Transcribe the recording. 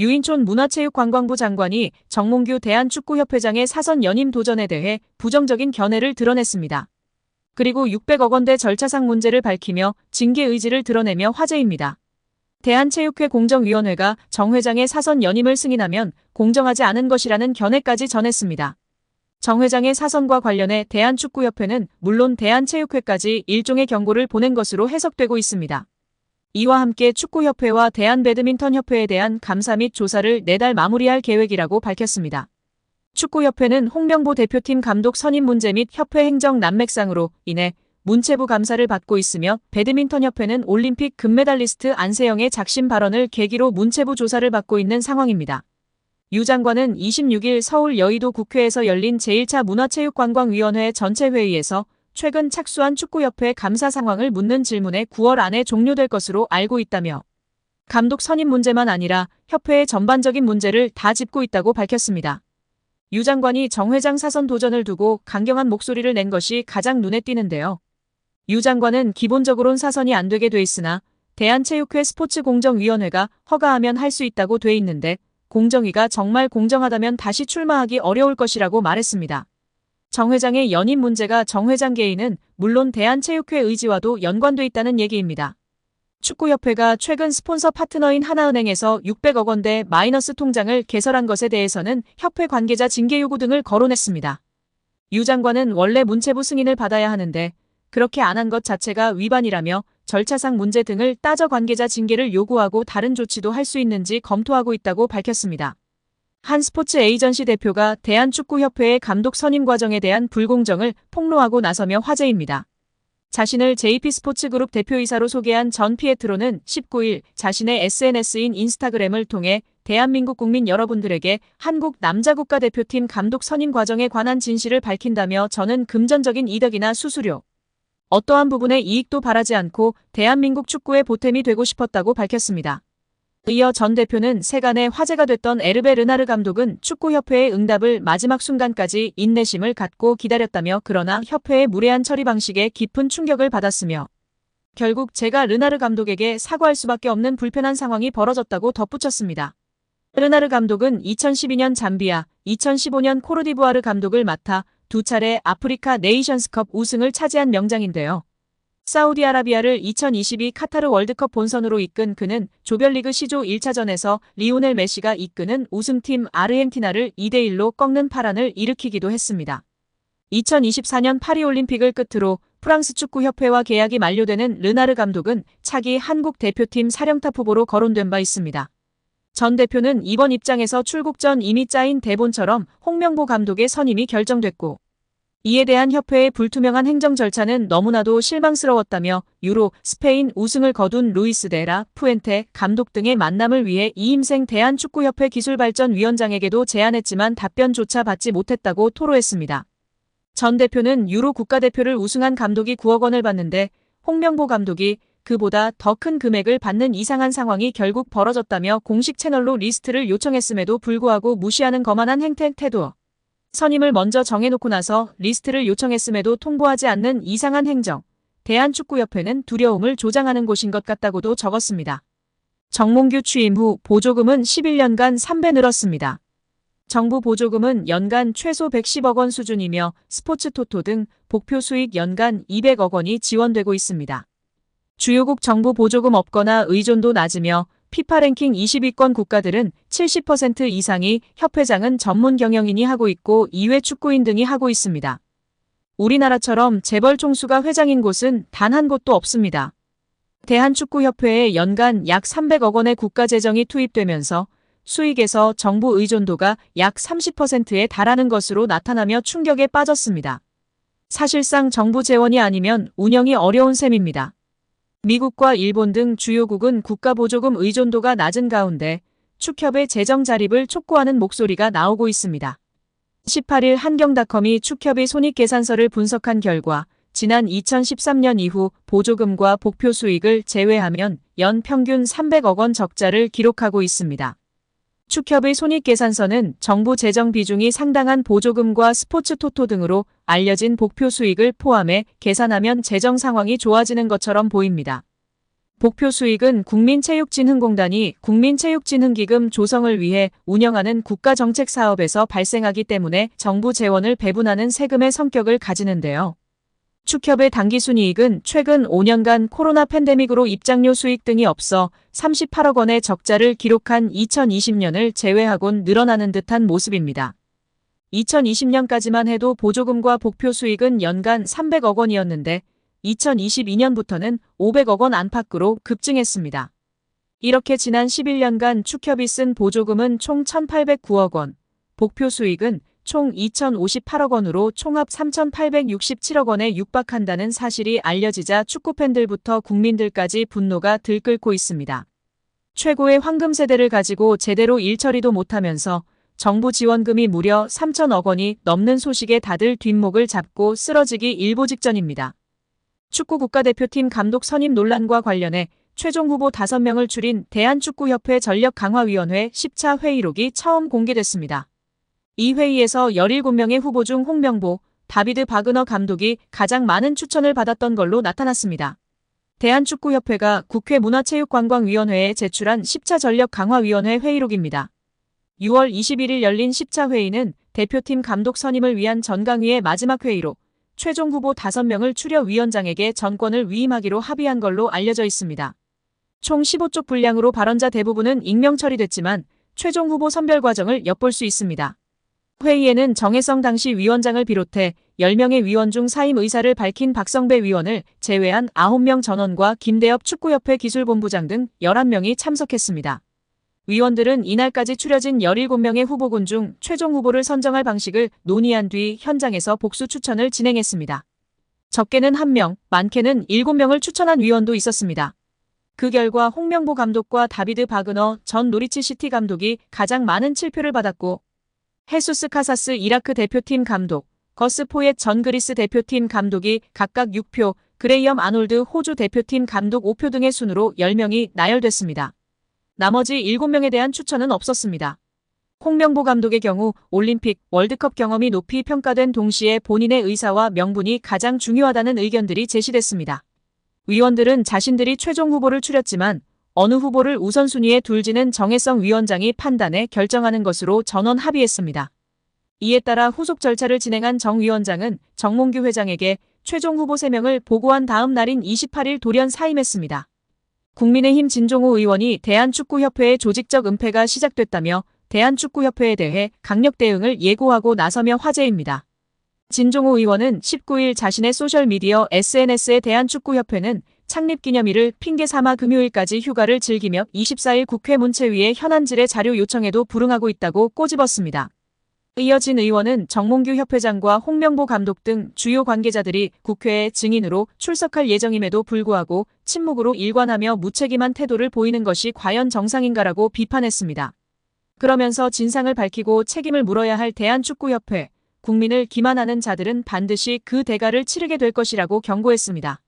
유인촌 문화체육관광부 장관이 정몽규 대한축구협회장의 사선 연임 도전에 대해 부정적인 견해를 드러냈습니다. 그리고 600억 원대 절차상 문제를 밝히며 징계 의지를 드러내며 화제입니다. 대한체육회 공정위원회가 정 회장의 사선 연임을 승인하면 공정하지 않은 것이라는 견해까지 전했습니다. 정 회장의 사선과 관련해 대한축구협회는 물론 대한체육회까지 일종의 경고를 보낸 것으로 해석되고 있습니다. 이와 함께 축구협회와 대한배드민턴협회에 대한 감사 및 조사를 내달 마무리할 계획이라고 밝혔습니다. 축구협회는 홍명보 대표팀 감독 선임 문제 및 협회 행정 난맥상으로 인해 문체부 감사를 받고 있으며 배드민턴협회는 올림픽 금메달리스트 안세영의 작심 발언을 계기로 문체부 조사를 받고 있는 상황입니다. 유 장관은 26일 서울 여의도 국회에서 열린 제1차 문화체육관광위원회 전체 회의에서 최근 착수한 축구협회 감사 상황을 묻는 질문에 9월 안에 종료될 것으로 알고 있다며 감독 선임 문제만 아니라 협회의 전반적인 문제를 다 짚고 있다고 밝혔습니다. 유 장관이 정 회장 사선 도전을 두고 강경한 목소리를 낸 것이 가장 눈에 띄는데요. 유 장관은 기본적으론 사선이 안 되게 돼 있으나 대한체육회 스포츠공정위원회가 허가하면 할 수 있다고 돼 있는데 공정위가 정말 공정하다면 다시 출마하기 어려울 것이라고 말했습니다. 정 회장의 연임 문제가 정 회장 개인은 물론 대한체육회 의지와도 연관돼 있다는 얘기입니다. 축구협회가 최근 스폰서 파트너인 하나은행에서 600억 원대 마이너스 통장을 개설한 것에 대해서는 협회 관계자 징계 요구 등을 거론했습니다. 유 장관은 원래 문체부 승인을 받아야 하는데 그렇게 안 한 것 자체가 위반이라며 절차상 문제 등을 따져 관계자 징계를 요구하고 다른 조치도 할 수 있는지 검토하고 있다고 밝혔습니다. 한 스포츠 에이전시 대표가 대한축구협회의 감독 선임 과정에 대한 불공정을 폭로하고 나서며 화제입니다. 자신을 JP스포츠그룹 대표이사로 소개한 전 피에트로는 19일 자신의 SNS인 인스타그램을 통해 대한민국 국민 여러분들에게 한국 남자국가대표팀 감독 선임 과정에 관한 진실을 밝힌다며 저는 금전적인 이득이나 수수료, 어떠한 부분의 이익도 바라지 않고 대한민국 축구의 보탬이 되고 싶었다고 밝혔습니다. 이어 전 대표는 세간에 화제가 됐던 에르베 르나르 감독은 축구협회의 응답을 마지막 순간까지 인내심을 갖고 기다렸다며 그러나 협회의 무례한 처리 방식에 깊은 충격을 받았으며 결국 제가 르나르 감독에게 사과할 수밖에 없는 불편한 상황이 벌어졌다고 덧붙였습니다. 르나르 감독은 2012년 잠비아, 2015년 코르디부아르 감독을 맡아 두 차례 아프리카 네이션스컵 우승을 차지한 명장인데요. 사우디아라비아를 2022 카타르 월드컵 본선으로 이끈 그는 조별리그 C조 1차전에서 리오넬 메시가 이끄는 우승팀 아르헨티나를 2대1로 꺾는 파란을 일으키기도 했습니다. 2024년 파리올림픽을 끝으로 프랑스 축구협회와 계약이 만료되는 르나르 감독은 차기 한국 대표팀 사령탑 후보로 거론된 바 있습니다. 전 대표는 이번 입장에서 출국 전 이미 짜인 대본처럼 홍명보 감독의 선임이 결정됐고 이에 대한 협회의 불투명한 행정 절차는 너무나도 실망스러웠다며 유로, 스페인 우승을 거둔 루이스 데라 푸엔테 감독 등의 만남을 위해 이임생 대한축구협회 기술발전위원장에게도 제안했지만 답변조차 받지 못했다고 토로했습니다. 전 대표는 유로 국가대표를 우승한 감독이 9억 원을 받는데 홍명보 감독이 그보다 더 큰 금액을 받는 이상한 상황이 결국 벌어졌다며 공식 채널로 리스트를 요청했음에도 불구하고 무시하는 거만한 태도. 선임을 먼저 정해놓고 나서 리스트를 요청했음에도 통보하지 않는 이상한 행정. 대한축구협회는 두려움을 조장하는 곳인 것 같다고도 적었습니다. 정몽규 취임 후 보조금은 11년간 3배 늘었습니다. 정부 보조금은 연간 최소 110억 원 수준이며 스포츠 토토 등 복표 수익 연간 200억 원이 지원되고 있습니다. 주요국 정부 보조금 없거나 의존도 낮으며 피파 랭킹 20위권 국가들은 70% 이상이 협회장은 전문 경영인이 하고 있고 이외 축구인 등이 하고 있습니다. 우리나라처럼 재벌 총수가 회장인 곳은 단 한 곳도 없습니다. 대한축구협회에 연간 약 300억 원의 국가재정이 투입되면서 수익에서 정부 의존도가 약 30%에 달하는 것으로 나타나며 충격에 빠졌습니다. 사실상 정부 재원이 아니면 운영이 어려운 셈입니다. 미국과 일본 등 주요국은 국가보조금 의존도가 낮은 가운데 축협의 재정 자립을 촉구하는 목소리가 나오고 있습니다. 18일 한경닷컴이 축협의 손익계산서를 분석한 결과 지난 2013년 이후 보조금과 복표 수익을 제외하면 연 평균 300억 원 적자를 기록하고 있습니다. 축협의 손익계산서는 정부 재정 비중이 상당한 보조금과 스포츠 토토 등으로 알려진 복표 수익을 포함해 계산하면 재정 상황이 좋아지는 것처럼 보입니다. 복표 수익은 국민체육진흥공단이 국민체육진흥기금 조성을 위해 운영하는 국가정책사업에서 발생하기 때문에 정부 재원을 배분하는 세금의 성격을 가지는데요. 축협의 당기순이익은 최근 5년간 코로나 팬데믹으로 입장료 수익 등이 없어 38억 원의 적자를 기록한 2020년을 제외하곤 늘어나는 듯한 모습입니다. 2020년까지만 해도 보조금과 복표 수익은 연간 300억 원이었는데 2022년부터는 500억 원 안팎으로 급증했습니다. 이렇게 지난 11년간 축협이 쓴 보조금은 총 1,809억 원, 복표 수익은 총 2,058억 원으로 총합 3,867억 원에 육박한다는 사실이 알려지자 축구팬들부터 국민들까지 분노가 들끓고 있습니다. 최고의 황금 세대를 가지고 제대로 일처리도 못하면서 정부 지원금이 무려 3,000억 원이 넘는 소식에 다들 뒷목을 잡고 쓰러지기 일보 직전입니다. 축구 국가대표팀 감독 선임 논란과 관련해 최종 후보 5명을 줄인 대한축구협회 전력강화위원회 10차 회의록이 처음 공개됐습니다. 이 회의에서 17명의 후보 중 홍명보, 다비드 바그너 감독이 가장 많은 추천을 받았던 걸로 나타났습니다. 대한축구협회가 국회 문화체육관광위원회에 제출한 10차 전력강화위원회 회의록입니다. 6월 21일 열린 10차 회의는 대표팀 감독 선임을 위한 전강위의 마지막 회의로 최종 후보 5명을 추려 위원장에게 전권을 위임하기로 합의한 걸로 알려져 있습니다. 총 15쪽 분량으로 발언자 대부분은 익명 처리됐지만 최종 후보 선별 과정을 엿볼 수 있습니다. 회의에는 정혜성 당시 위원장을 비롯해 10명의 위원 중 사임 의사를 밝힌 박성배 위원을 제외한 9명 전원과 김대엽 축구협회 기술본부장 등 11명이 참석했습니다. 위원들은 이날까지 추려진 17명의 후보군 중 최종 후보를 선정할 방식을 논의한 뒤 현장에서 복수 추천을 진행했습니다. 적게는 1명, 많게는 7명을 추천한 위원도 있었습니다. 그 결과 홍명보 감독과 다비드 바그너 전 노리치 시티 감독이 가장 많은 7표를 받았고 헤수스 카사스 이라크 대표팀 감독, 거스 포옒 전 그리스 대표팀 감독이 각각 6표, 그레이엄 아놀드 호주 대표팀 감독 5표 등의 순으로 10명이 나열됐습니다. 나머지 7명에 대한 추천은 없었습니다. 홍명보 감독의 경우 올림픽, 월드컵 경험이 높이 평가된 동시에 본인의 의사와 명분이 가장 중요하다는 의견들이 제시됐습니다. 위원들은 자신들이 최종 후보를 추렸지만 어느 후보를 우선순위에 둘지는 정혜성 위원장이 판단해 결정하는 것으로 전원 합의했습니다. 이에 따라 후속 절차를 진행한 정 위원장은 정몽규 회장에게 최종 후보 3명을 보고한 다음 날인 28일 돌연 사임했습니다. 국민의힘 진종호 의원이 대한축구협회의 조직적 은폐가 시작됐다며 대한축구협회에 대해 강력 대응을 예고하고 나서며 화제입니다. 진종호 의원은 19일 자신의 소셜미디어 SNS에 대한축구협회는 창립기념일을 핑계 삼아 금요일까지 휴가를 즐기며 24일 국회 문체위에 현안질의 자료 요청에도 불응하고 있다고 꼬집었습니다. 이어 진 의원은 정몽규 협회장과 홍명보 감독 등 주요 관계자들이 국회에 증인으로 출석할 예정임에도 불구하고 침묵으로 일관하며 무책임한 태도를 보이는 것이 과연 정상인가라고 비판했습니다. 그러면서 진상을 밝히고 책임을 물어야 할 대한축구협회, 국민을 기만하는 자들은 반드시 그 대가를 치르게 될 것이라고 경고했습니다.